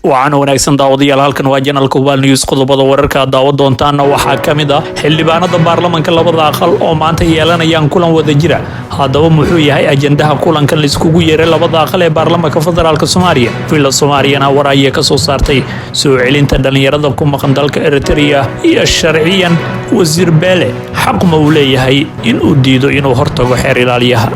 waxaan wanaagsan daawadayaal halkan waa janalka Hubal News qodobada wararka daawad doontaana waxaa kamid ah xildhibaanada baarlamaanka labada aqal oo maanta yeelanayaan kulan wada jira hadaba muxuu yahay ajandaha kulankan la iskugu yeeray labada aqal ee baarlamaanka federaalka Soomaaliya fiila Soomaaliyana warayay ka soo saartay soo celinta dhalinyarada ku maqan dalka Eritrea iyo sharciyan wasiir Beele xaq ma u leeyahay in uu diido inuu hortago xeer ilaaliyaha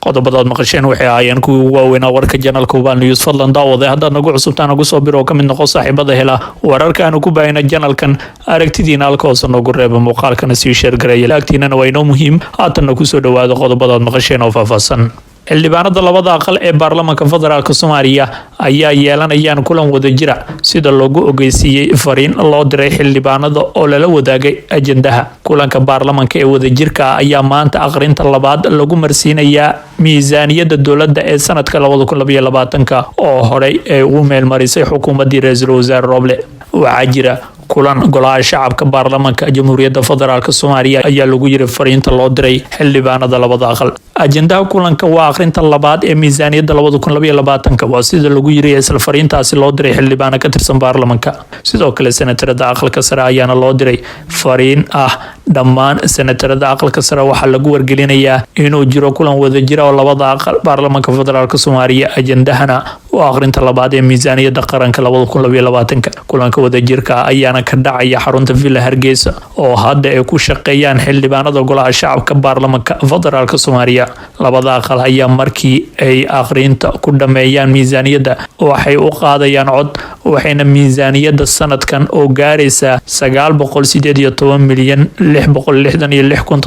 qodobadaad maqasheen waxay ahaayeen kuwii ugu waaweynaa warka janalka Hubal News fadlan daawade haddaad nagu cusubtaan nagu soo biro ka mid noqo saaxiibada hela wararka aanu ku baahina janalkan aragtidiina halka hoose noogu reeba muuqaalkana sii share gareeya laagtiinana waa inoo muhiim haatanna kusoo dhawaada qodobadaad maqasheen oo faahfaahsan xildhibaanada labada aqal ee baarlamaanka federaalka Soomaaliya ayaa yeelanayaan kulan wada jira sida loogu ogeysiiyay fariin loo diray xildhibaanada oo lala wadaagay ajandaha kulanka baarlamaanka ee wada jirka ayaa maanta aqrinta labaad lagu marsiinayaa miisaaniyada dowladda ee sanadka 2022 oo horey ay u meel marisay xukuumadii ra'iisul wasaare Roble waxaa jira kulan golaha shacabka baarlamaanka jamhuuriyadda federaalka Soomaaliya ayaa lagu yiri fariinta loo diray xildhibaanada labada aqal ajandaha kulanka waa aqrinta labaad ee miisaaniyada 2022 waa sida lagu yiri isla fariintaasi loo diray xildhibaano ka tirsan baarlamaanka sidoo kale senatarada aqalka sare ayaana loo diray fariin ah dhammaan senatarada aqalka sare waxaa lagu wargelinayaa inuu jiro kulan wada jira oo labada aqal baarlamaanka federaalka Soomaaliya ajandahana waa aqrinta labaad ee miisaaniyada qaranka 2022 kulanka wada jirka ayaana ka dhacaya xarunta Villa Hargeysa oo hadda ay ku shaqeeyaan xildhibaanada golaha shacabka baarlamaanka federaalka Soomaaliya labada aqal ayaa markii ay aqrinta ku dhameeyaan miisaaniyada waxay u qaadayaan cod waxayna miisaaniyada sanadkan oo gaaraysa 918 milyan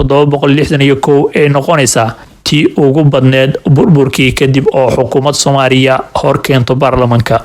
666,761 ay noqonaysaa tii ugu badneed burburkii kadib oo xukuumad Soomaaliya hor keento baarlamaanka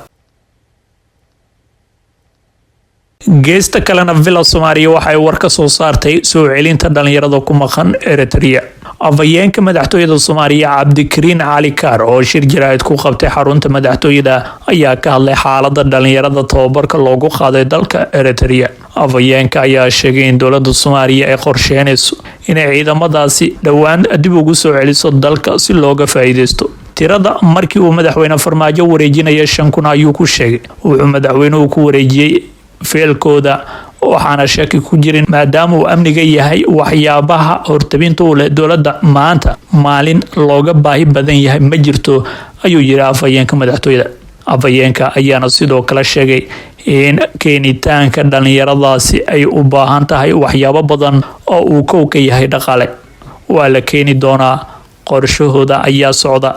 geesta kalena Villa Soomaaliya waxay war ka soo saartay soo celinta dhalinyarada ku maqan Eritrea afayeenka madaxtooyada Soomaaliya Cabdikariin Cali Kaar oo shir jiraayad ku qabtay xarunta madaxtooyada ayaa ka hadlay xaaladda dhalinyarada tababarka loogu qaaday dalka Eritrea afayeenka ayaa sheegay in dowladda Soomaaliya ay qorsheynayso inay ciidamadaasi dhawaan dib ugu soo celiso dalka si looga faa'iideysto tirada markii uu madaxweyne Farmaajo wareejinaya 5,000 ayuu ku sheegay wuxuu madaxweynuhu ku wareejiyay feelkooda waxaana shaki ku jirin maadaama uu amniga yahay waxyaabaha hortabinta u leh dowladda maanta maalin looga baahi badan yahay ma jirto ayuu yiri afayeenka madaxtooyada afayeenka ayaana sidoo kale sheegay in keenitaanka dhalinyaradaasi ay u baahan tahay waxyaabo badan oo uu kow ka yahay dhaqaale waa la keeni doonaa qorshahooda ayaa socda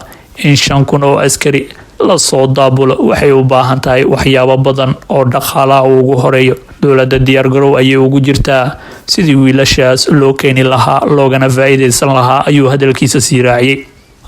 in 5,000 oo askari la soo daabulo waxay u baahan tahay waxyaabo badan oo dhaqaalaha ugu horeeyo dowladda diyaar garow ayay ugu jirtaa sidii wiilashaas loo keeni lahaa loogana faa'iideysan lahaa ayuu hadalkiisa sii raaciyay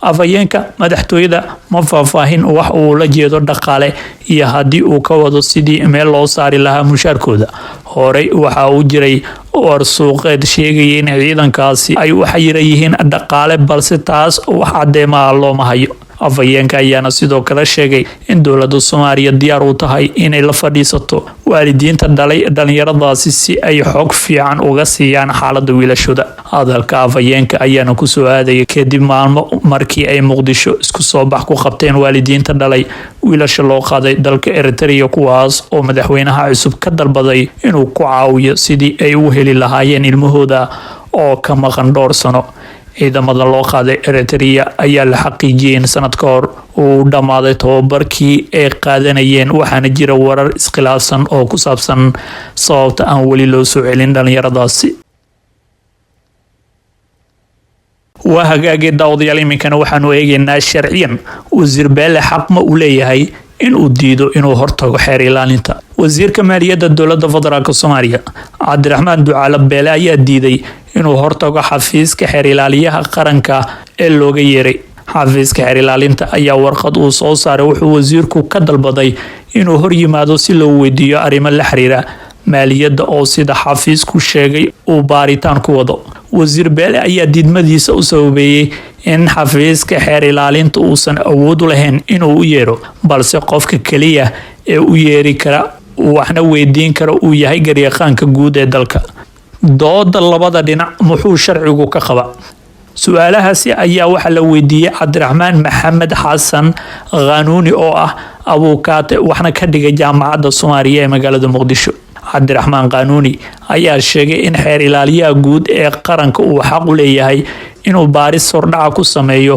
afayeenka madaxtooyada ma faahfaahin wax uu la jeedo dhaqaale iyo haddii uu ka wado sidii meel loo saari lahaa mushaarkooda horey waxa uu jiray war suuqeed sheegaya in ciidankaasi ay u xayiran yihiin dhaqaale balse taas wax cadeema looma hayo afayeenka ayaana sidoo kale sheegay in dowladda Soomaaliya diyaar u tahay inay la fadhiisato waalidiinta dhalay dhalinyaradaasi si ay xog fiican uga siiyaan xaaladda wiilashooda hadalka afayeenka ayaana ku soo aaday kadib maalmo markii ay Muqdisho isku soo bax ku qabteen waalidiinta dhalay wiilasha loo qaaday dalka Eritrea kuwaas oo madaxweynaha cusub ka dalbaday inuu ku caawiyo sidii ay u heli lahaayeen ilmahooda oo ka maqan dhowr sano ciidamada loo qaaday Eritrea ayaa la xaqiijiyay in sanad ka hor uu dhamaaday tababarkii ay qaadanayeen waxaana jira warar iskhilaafsan oo ku saabsan sababta aan weli loo soo celin dhalinyaradaasi waa hagaagay daawadayaal iminkana waxaanu eegaynaa sharciyan wasiir Beele xaq ma u leeyahay in uu diido inuu hortago xeer ilaalinta wasiirka maaliyadda dowladda federaalka Soomaaliya Cabdiraxmaan Ducaale Beele ayaa diiday inuu hortago xafiiska xeer ilaaliyaha qaranka ee looga yeeray xafiiska xeer ilaalinta ayaa warqad uu soo saaray wuxuu wasiirku ka dalbaday inuu hor yimaado si loo weydiiyo arrimo la xiriira maaliyadda oo sida xafiisku sheegay uu baaritaan ku wado wasiir Beele ayaa diidmadiisa u sababeeyay in xafiiska xeer ilaalinta uusan awood u lahayn inuu u yeero balse qofka kaliya ee u yeeri kara waxna weydiin kara uu yahay garyaqaanka guud ee dalka dooda labada dhinac muxuu sharcigu ka qaba su-aalahaasi ayaa waxaa la weydiiyey cabdiraxmaan maxamed xasan qaanuuni oo ah abuukaate waxna ka dhigay jaamacadda soomaaliya ee magaalada muqdisho. cabdiraxmaan qaanuuni ayaa sheegay in xeer ilaaliyaha guud ee qaranka uu xaq u leeyahay inuu baaris hordhaca ku sameeyo,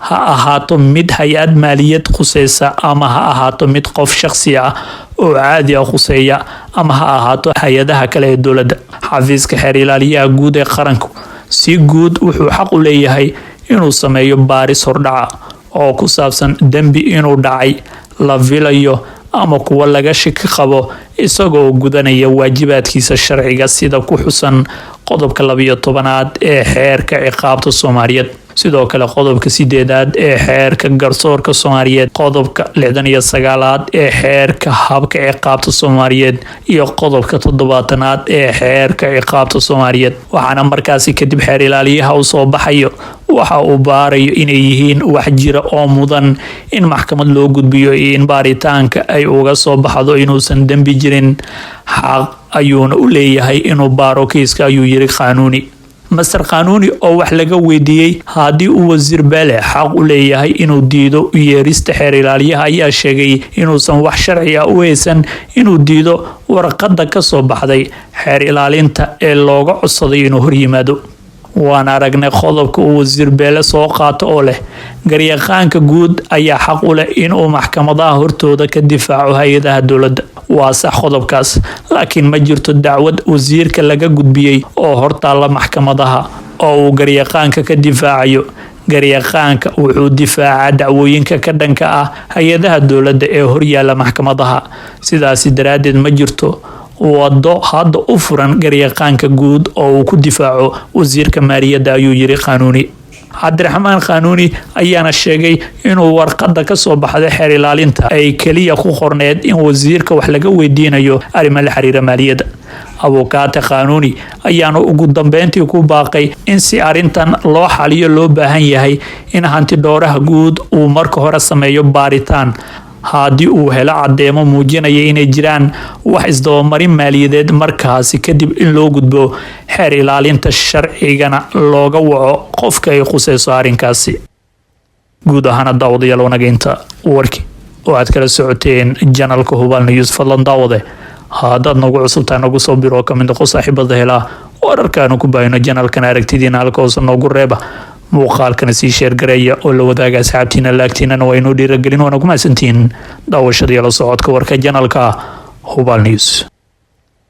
ha ahaato mid hay-ad maaliyad khuseysa ama ha ahaato mid qof shaqsi ah oo caadi ah khuseeya ama ha ahaato hay-adaha kale ee dowladda. xafiiska xeer ilaaliyaha guud ee qaranku si guud wuxuu xaq u leeyahay inuu sameeyo baaris hordhaca oo ku saabsan dembi inuu dhacay, la filayo ama kuwa laga shaki qabo, isagoo gudanaya waajibaadkiisa sharciga sida ku xusan qodobka 12 ee xeerka ciqaabta Soomaaliyeed. sidoo kale qodobka 8 ee xeerka garsoorka Soomaaliyeed, qodobka 69 ee xeerka habka ciqaabta Soomaaliyeed iyo qodobka 7 ee xeerka ciqaabta Soomaaliyeed. waxaana markaasi kadib xeer ilaaliyaha uu soo baxayo waxa uu baarayo inay yihiin wax jira oo mudan in maxkamad loo gudbiyo iyo in baaritaanka ay uga soo baxdo inuusan dembi jirin. xaq ayuuna u leeyahay inuu baaro kiiska, ayuu yiri qaanuuni. master qaanuuni oo wax laga weydiiyey haddii uu wasiir Beele xaq u leeyahay inuu diido yeerista xeer ilaaliyaha ayaa sheegay inuusan wax sharci ah u haysan inuu diido warqadda ka soo baxday xeer ilaalinta ee looga codsaday inuu horyimaado. waan aragnay qodobka uu wasiir Beele soo qaato oo leh garyaqaanka guud ayaa xaq u leh inuu maxkamadaha hortooda ka difaaco hay-adaha dowladda. waa sax qodobkaas, laakiin ma jirto dacwad wasiirka laga gudbiyey oo hortaalla maxkamadaha oo uu garyaqaanka ka difaacayo. garyaqaanka wuxuu difaacaa dacwooyinka ka dhanka ah hay-adaha dowladda ee horyaala maxkamadaha. sidaasi daraadeed ma jirto wado hadda u furan garyaqaanka guud oo uu ku difaaco wasiirka maaliyadda, ayuu yiri qaanuuni. cabdiraxmaan qaanuuni ayaana sheegay inuu warqadda ka soo baxday xeer ilaalinta ay kaliya ku qorneed in wasiirka wax laga weydiinayo arrimo la xiriira maaliyadda. abuukaate qaanuuni ayaana ugu dambeyntii ku baaqay in si arintan loo xaliyo loo baahan yahay in hanti dhowraha guud uu marka hore sameeyo baaritaan. haddii uu helo cadeemo muujinaya inay jiraan wax isdabamarin maaliyadeed, markaasi kadib in loo gudbo xeer ilaalinta sharcigana looga waco qofka ay khuseyso arrinkaasi. guud ahaan daawadayaal wanaagta warkii oo aad kala socoteen janalka Hubaal News, fadlan daawade haddaad nagu cusubtahay nagu soo biro ka mid noqo saaxiibada hela wararkaanu ku baahino janalkan, aragtidiina halka hoose noogu reeba, muuqaalkana sii sheer gareeya oo la wadaaga asxaabtiina, laagtiinana waa inoo dhiiragelin. waana ku mahadsantihiin daawashada iyo la socodka warka janalka Hubaal News.